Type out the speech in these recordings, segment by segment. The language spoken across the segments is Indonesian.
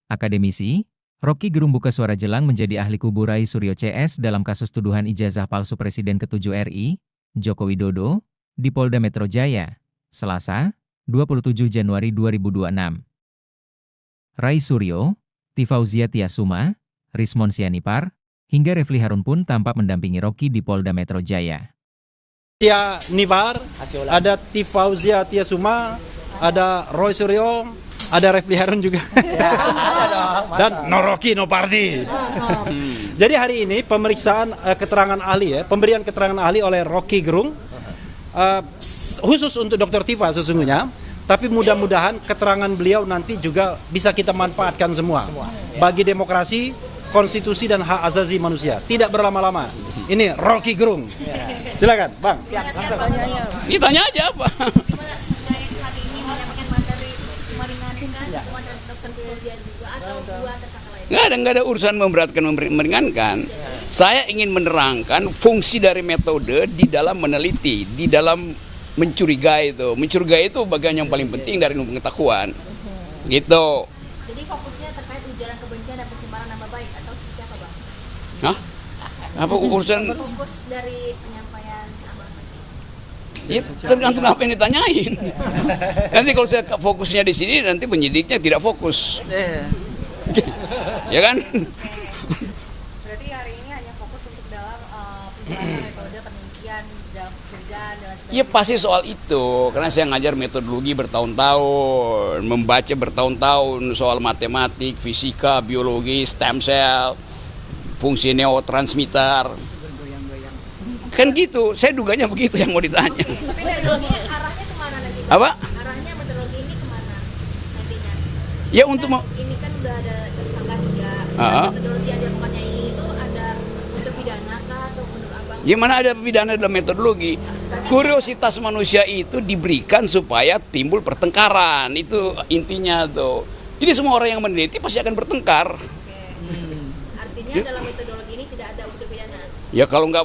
Akademisi, Rocky Gerung buka suara jelang menjadi ahli kubu Rai Suryo CS dalam kasus tuduhan ijazah palsu Presiden ke-7 RI, Joko Widodo, di Polda Metro Jaya, Selasa, 27 Januari 2026. Rai Suryo, Tifauzia Tiasuma, Rismon Sianipar, hingga Refli Harun pun tampak mendampingi Rocky di Polda Metro Jaya. Tia Nipar, ada Tifauzia Tiasuma, ada Roy Suryo, ada Refli Harun juga. Dan no Rocky, no party. Jadi hari ini pemeriksaan keterangan ahli pemberian keterangan ahli oleh Rocky Gerung, khusus untuk Dr. Tifa sesungguhnya, tapi mudah-mudahan keterangan beliau nanti juga bisa kita manfaatkan semua bagi demokrasi, konstitusi dan hak asasi manusia. Tidak berlama-lama. Ini Rocky Gerung. Silakan, Bang. Ini tanya aja apa? Nggak ada urusan memberatkan meringankan. Saya ingin menerangkan fungsi dari metode di dalam meneliti, di dalam mencurigai itu. Mencurigai itu bagian yang paling penting dari ilmu pengetahuan. Gitu. Jadi fokusnya terkait ujaran kebencian dan pencemaran nama baik atau seperti apa, Bang? Hah? Apa urusan? Fokus dari penyampaian Abang. Ya, tergantung apa yang ditanyain. Nanti kalau saya fokusnya di sini, nanti penyidiknya tidak fokus. Ya kan? Berarti hari ini hanya fokus untuk dalam penjelasan metode penelitian dalam pencurigaan dan sebagainya. Ya pasti soal itu, karena saya ngajar metodologi bertahun-tahun, membaca bertahun-tahun soal matematik, fisika, biologi, stem cell, fungsi neurotransmitter. Kan gitu, saya duganya begitu yang mau ditanya. Tapi metodologinya arahnya kemana nanti? Apa? Arahnya metodologi ini kemana nantinya? Ya untuk Ini kan udah ada tersangka 3. Metodologi yang dilakukannya ini itu ada unsur pidana kah atau menurut Abang? gimana ada pidana dalam metodologi? Kuriositas manusia itu diberikan supaya timbul pertengkaran, itu intinya tuh. Jadi semua orang yang meneliti pasti akan bertengkar. Artinya dalam metodologi ini tidak ada unsur pidana. Ya kalau nggak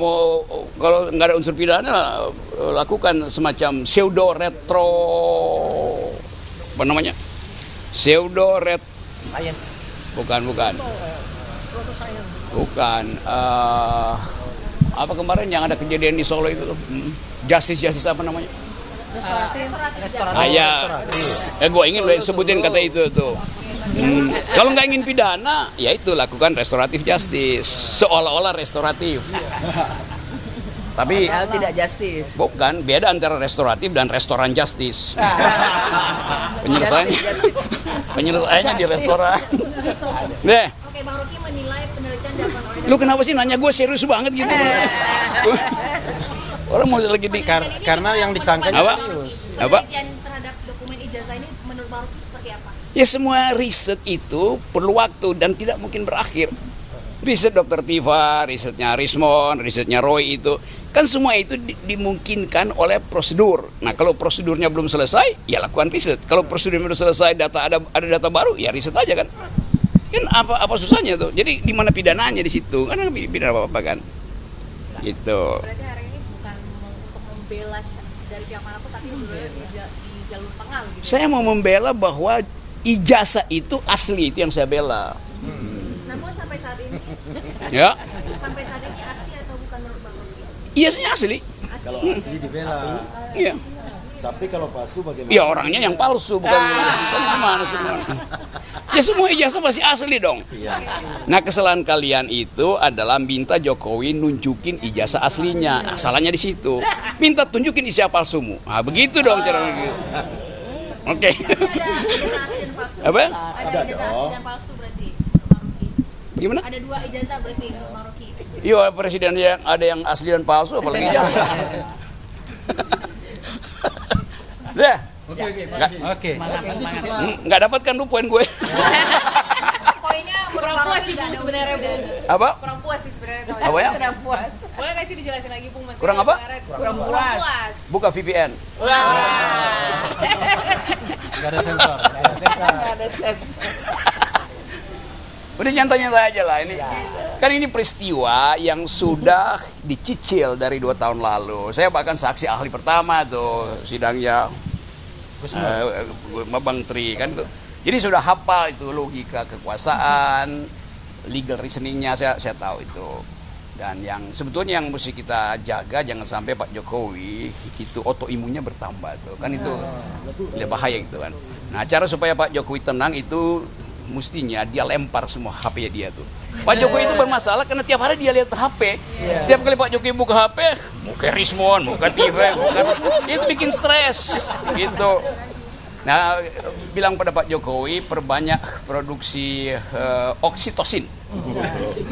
ada unsur pidana, lakukan semacam pseudo retro, apa namanya? Pseudo ret Science. bukan. Apa kemarin yang ada kejadian di Solo itu? Justice apa namanya? Restoratif. Ya. Gue ingin sebutin kata itu tuh. Kalau nggak ingin pidana, ya itu lakukan restoratif justice, seolah-olah restoratif. Tapi tidak justice. bukan, beda antara restoratif dan restoran justice. Penyelesaiannya di restoran. Deh. Oke, Bang Rocky menilai penelitian dilakukan oleh Lu kenapa sih nanya gue serius banget gitu? Orang mau lagi di Karena yang disangka Apa? Apa? Penelitian terhadap dokumen ijazah ini menurut Bang Rocky seperti apa? Ya semua riset itu perlu waktu dan tidak mungkin berakhir. Riset Dr. Tifa, risetnya Rismon, risetnya Roy itu kan semua itu dimungkinkan oleh prosedur. Nah kalau prosedurnya belum selesai, ya lakukan riset. Kalau prosedurnya belum selesai, ada data baru, ya riset aja kan. Kan apa susahnya tuh? Jadi di mana pidananya di situ? Kan pidana apa kan? Gitu. Berarti hari ini bukan untuk membela dari pihak manapun, tapi di jalur tengah gitu. Saya mau membela bahwa ijazah itu asli, itu yang saya bela. Namun sampai saat ini, Ya, sampai saat ini asli atau bukan menurut Bang Rocky? ijazahnya asli. Kalau asli dibela, Iya. tapi kalau palsu bagaimana? Ya orangnya yang palsu, bukan gimana semua. Ya semua ijazah pasti asli dong. Nah kesalahan kalian itu adalah minta Jokowi nunjukin ijazah aslinya. Nah, salahnya di situ. Minta tunjukin ijazah palsumu. Nah begitu dong cara begitu. Oke. Ada ijazah asli dan palsu. Apa? Ada ijazah asli dan palsu berarti menurut Bang Rocky. Gimana? Ada 2 ijazah berarti menurut Bang Rocky. Iya presiden yang ada yang asli dan palsu, apalagi ijazah. Deh. Oke. Nggak dapatkan lu poin gue. Poinnya kurang puas sih Bung sebenarnya, Bung. Apa? Kurang puas sih sebenarnya sama. Apa ya? Kurang puas. Boleh nggak sih dijelasin lagi Bung? Maksudnya Kurang apa? Kurang puas. Buka VPN. Gak ada sensor. Udah nyantai-nyantai aja lah ini. Kan ini peristiwa yang sudah dicicil dari 2 tahun lalu. Saya bahkan saksi ahli pertama tuh sidangnya Bang Tri kan tuh. Jadi sudah hafal itu logika kekuasaan, legal reasoningnya saya tahu itu. Dan yang sebetulnya yang mesti kita jaga jangan sampai Pak Jokowi itu autoimunnya bertambah tuh. Kan itu lebih bahaya gitu kan. Nah, cara supaya Pak Jokowi tenang itu mestinya dia lempar semua HP dia tuh. Pak Jokowi itu bermasalah karena tiap hari dia lihat HP. Tiap kali Pak Jokowi buka HP, muka Rismon, muka TV, itu bikin stres gitu. Nah, bilang pada Pak Jokowi perbanyak produksi oksitosin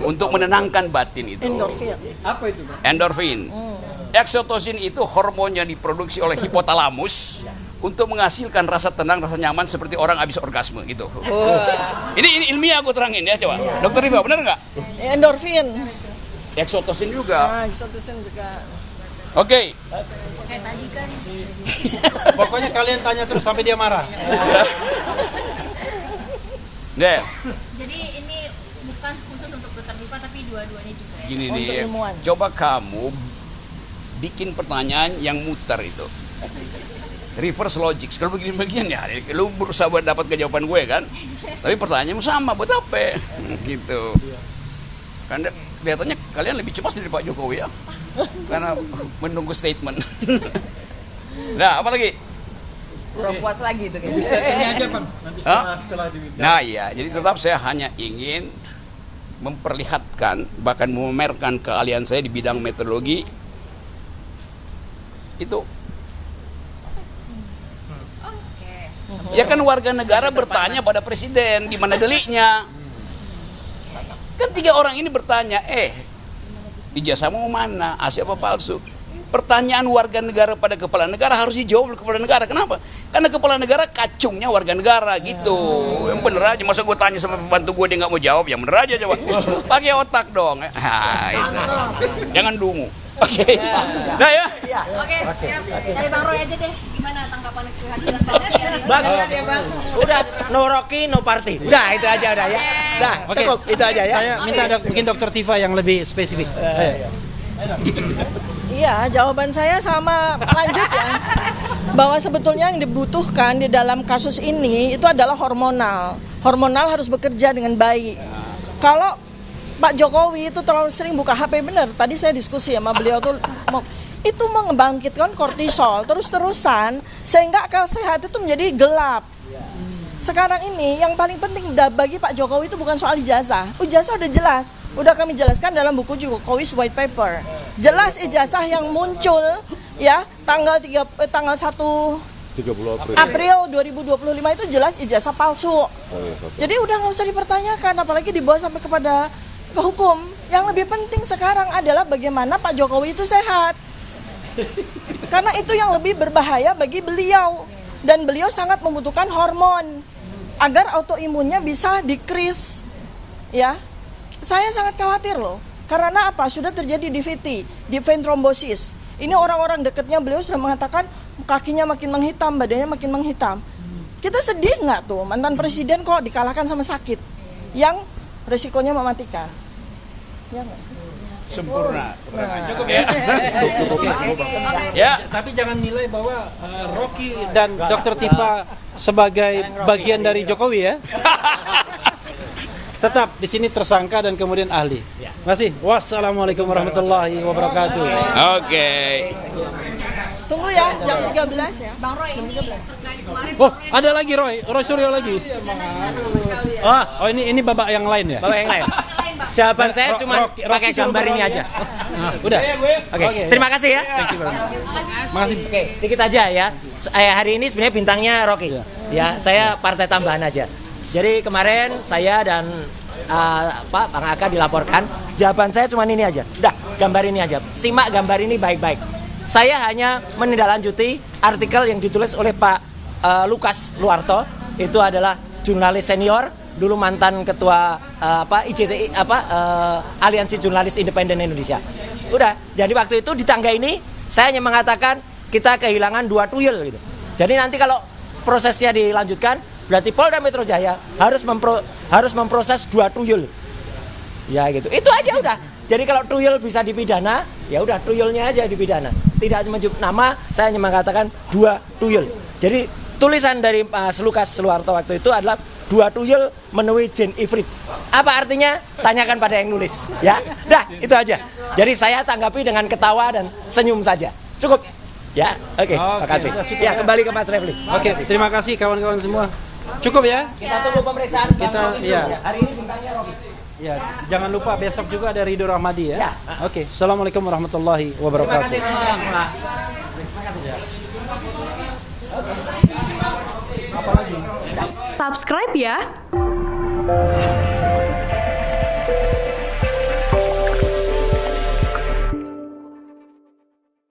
untuk menenangkan batin itu. Endorfin. Apa itu, Pak? Endorfin. Oksitosin itu hormonnya diproduksi oleh hipotalamus untuk menghasilkan rasa tenang, rasa nyaman seperti orang habis orgasme gitu. Ini ilmiah aku terangin ya, coba. Dokter Riva, benar nggak? Endorfin. Oksitosin juga. Oksitosin juga. Oke. Kayak tadi kan. Pokoknya kalian tanya terus sampai dia marah. Deh. Jadi ini bukan khusus untuk Dr. Diva tapi dua-duanya juga ya. Gini Untuk nih, ilmuwan. coba kamu bikin pertanyaan yang muter itu. Reverse logic. Kalau begini-begini ya, lu berusaha buat dapat jawaban gue kan. Tapi pertanyaanmu sama, buat apa? Gitu. Karena kelihatannya kalian lebih cepat dari Pak Jokowi ya. Karena menunggu statement. Nah, apa lagi? Kurang puas lagi itu kayaknya. Ini aja, Pak. Nanti setelah diminta. Nah iya, jadi tetap saya hanya ingin memperlihatkan, bahkan memamerkan keahlian saya di bidang metodologi itu. Ya kan warga negara bertanya pada presiden, di mana deliknya? Kan 3 orang ini bertanya, ijazahmu mana? Asli apa palsu? Pertanyaan warga negara pada kepala negara harus dijawab oleh kepala negara. Kenapa? Karena kepala negara kacungnya warga negara gitu. Yang bener aja, masa gue tanya sama pembantu gue dia nggak mau jawab, yang bener aja coba. Pakai otak dong. Nah, itu. Jangan dungu. Oke. Nah ya. Oke, siap. Dari Bang Roy aja deh. Gimana tanggapan kehadiran Bang Roy hari ini? Bagus ya Bang. Udah no Rocky no party. Udah itu aja udah ya. Udah Oke, cukup itu aja ya. Saya minta mungkin Dokter Tifa yang lebih spesifik. Iya, jawaban saya sama lanjut ya. Bahwa sebetulnya yang dibutuhkan di dalam kasus ini itu adalah hormonal. Hormonal harus bekerja dengan baik. Kalau Pak Jokowi itu terlalu sering buka HP, benar. Tadi saya diskusi sama beliau tuh itu membangkitkan kortisol terus-terusan sehingga akal sehat itu menjadi gelap. Sekarang ini yang paling penting bagi Pak Jokowi itu bukan soal ijazah. Ijazah udah jelas, udah kami jelaskan dalam buku Jokowi's White Paper. Jelas ijazah yang muncul ya tanggal 1 April 2025 itu jelas ijazah palsu. Jadi udah nggak usah dipertanyakan, apalagi dibawa sampai kepada ke hukum. Yang lebih penting sekarang adalah bagaimana Pak Jokowi itu sehat. Karena itu yang lebih berbahaya bagi beliau. Dan beliau sangat membutuhkan hormon agar autoimunnya bisa decrease. Ya, saya sangat khawatir loh. Karena apa? Sudah terjadi DVT, deep vein thrombosis. Ini orang-orang dekatnya beliau sudah mengatakan kakinya makin menghitam, badannya makin menghitam. Kita sedih nggak tuh mantan presiden kok dikalahkan sama sakit yang resikonya mematikan? Ya nggak sih? Sempurna. Cukup ya. Ya. Tapi jangan nilai bahwa Rocky dan Dokter Tifa sebagai bagian dari Jokowi ya. Tetap di sini tersangka dan kemudian ahli. Terima kasih. Wassalamualaikum warahmatullahi wabarakatuh. Oke. Tunggu ya, jam 13 ya. Bang Roy ini terkait kemarin Oh, ada lagi Roy Suryo lagi. Oh, ini babak yang lain ya. Bawa yang lain. Jawaban saya cuma pakai gambar ini aja. Udah. Oke, terima kasih ya. Makasih. Oke, dikit aja ya. Hari ini sebenarnya bintangnya Rocky. Ya, saya partai tambahan aja. Jadi kemarin saya dan Bang Aka dilaporkan. Jawaban saya cuma ini aja. Udah, gambar ini aja. Simak gambar ini baik-baik. Saya hanya menindaklanjuti artikel yang ditulis oleh Pak Lukas Luarto. Itu adalah jurnalis senior, dulu mantan ketua IJTI Aliansi Jurnalis Independen Indonesia. Udah, jadi waktu itu di tangga ini saya hanya mengatakan kita kehilangan 2 tuyul gitu. Jadi nanti kalau prosesnya dilanjutkan, berarti Polda Metro Jaya harus memproses 2 tuyul. Ya gitu. Itu aja udah. Jadi kalau tuyul bisa dipidana, ya udah tuyulnya aja dipidana. Tidak menyebut nama, saya hanya mengatakan 2 tuyul. Jadi tulisan dari Mas Lukas Suwarto waktu itu adalah dua tuyul menemui jin ifrit. Apa artinya? Tanyakan pada yang nulis. Ya, dah itu aja. Jadi saya tanggapi dengan ketawa dan senyum saja. Cukup. Ya, oke. Makasih. Ya, kembali ke Mas Refli. Oke, terima kasih kawan-kawan semua. Cukup ya? Kita tunggu pemeriksaan. Kita, ya. Hari ini bintangnya Rocky. Ya, jangan lupa besok juga ada Ridho Rahmadi ya. Ya. Oke, assalamualaikum warahmatullahi Terima wabarakatuh. kasih teman-teman. Terima kasih. Subscribe ya.